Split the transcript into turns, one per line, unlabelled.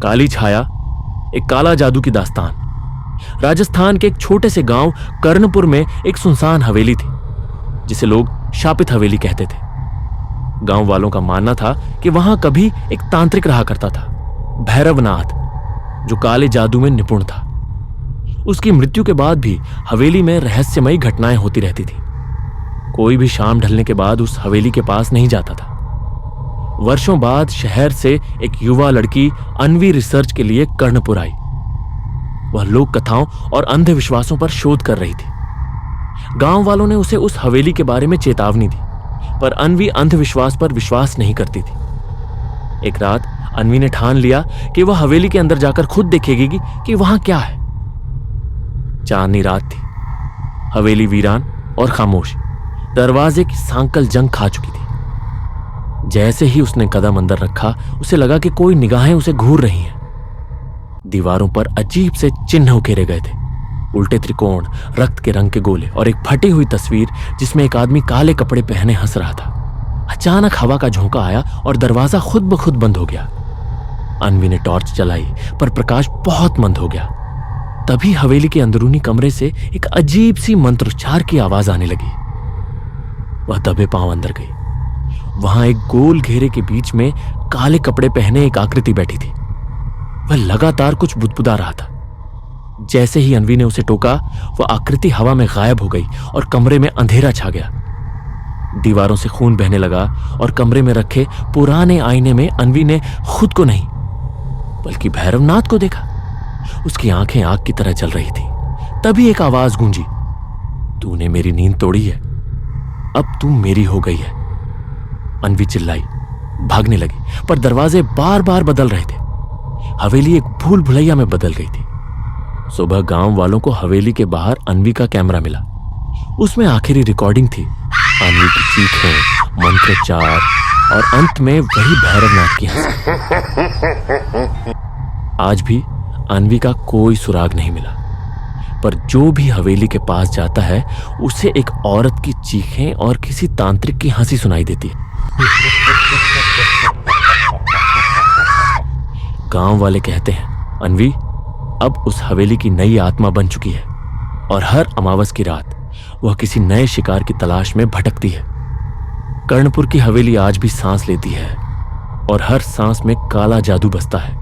काली छाया, एक काला जादू की दास्तान। राजस्थान के एक छोटे से गांव कर्णपुर में एक सुनसान हवेली थी जिसे लोग शापित हवेली कहते थे। गांव वालों का मानना था कि वहां कभी एक तांत्रिक रहा करता था, भैरवनाथ, जो काले जादू में निपुण था। उसकी मृत्यु के बाद भी हवेली में रहस्यमयी घटनाएं होती रहती थी। कोई भी शाम ढलने के बाद उस हवेली के पास नहीं जाता था। वर्षों बाद शहर से एक युवा लड़की अन्वी रिसर्च के लिए कर्णपुर आई। वह लोक कथाओं और अंधविश्वासों पर शोध कर रही थी। गांव वालों ने उसे उस हवेली के बारे में चेतावनी दी, पर अन्वी अंधविश्वास पर विश्वास नहीं करती थी। एक रात अन्वी ने ठान लिया कि वह हवेली के अंदर जाकर खुद देखेगी कि वहां क्या है। चांदनी रात थी। हवेली वीरान और खामोश, दरवाजे की सांकल जंग खा चुकी थी। जैसे ही उसने कदम अंदर रखा, उसे लगा कि कोई निगाहें उसे घूर रही हैं। दीवारों पर अजीब से चिन्ह उकेरे गए थे, उल्टे त्रिकोण, रक्त के रंग के गोले और एक फटी हुई तस्वीर जिसमें एक आदमी काले कपड़े पहने हंस रहा था। अचानक हवा का झोंका आया और दरवाजा खुद ब खुद बंद हो गया। अन्वी ने टॉर्च जलाई, पर प्रकाश बहुत मंद हो गया। तभी हवेली के अंदरूनी कमरे से एक अजीब सी मंत्रोच्चार की आवाज आने लगी। वह दबे पांव अंदर गई। वहां एक गोल घेरे के बीच में काले कपड़े पहने एक आकृति बैठी थी। वह लगातार कुछ बुदबुदा रहा था। जैसे ही अन्वी ने उसे टोका, वह आकृति हवा में गायब हो गई और कमरे में अंधेरा छा गया। दीवारों से खून बहने लगा और कमरे में रखे पुराने आईने में अन्वी ने खुद को नहीं बल्कि भैरवनाथ को देखा। उसकी आंखें आग की तरह जल रही थी। तभी एक आवाज गूंजी, तूने मेरी नींद तोड़ी है, अब तू मेरी हो गई है। अन्वी चिल्लाई, भागने लगी, पर दरवाजे बार बार बदल रहे थे। हवेली एक भूल भुलैया में बदल गई थी। सुबह गांव वालों को हवेली के बाहर अन्वी का कैमरा मिला। उसमें आखिरी रिकॉर्डिंग थी, अन्वी की चीखें, मंत्रोच्चार और अंत में वही भैरवनाथ की हंसी। आज भी अन्वी का कोई सुराग नहीं मिला, पर जो भी हवेली के पास जाता है उसे एक औरत की चीखें और किसी तांत्रिक की हंसी सुनाई देती है। गांव वाले कहते हैं अन्वी अब उस हवेली की नई आत्मा बन चुकी है और हर अमावस की रात वह किसी नए शिकार की तलाश में भटकती है। कर्णपुर की हवेली आज भी सांस लेती है और हर सांस में काला जादू बसता है।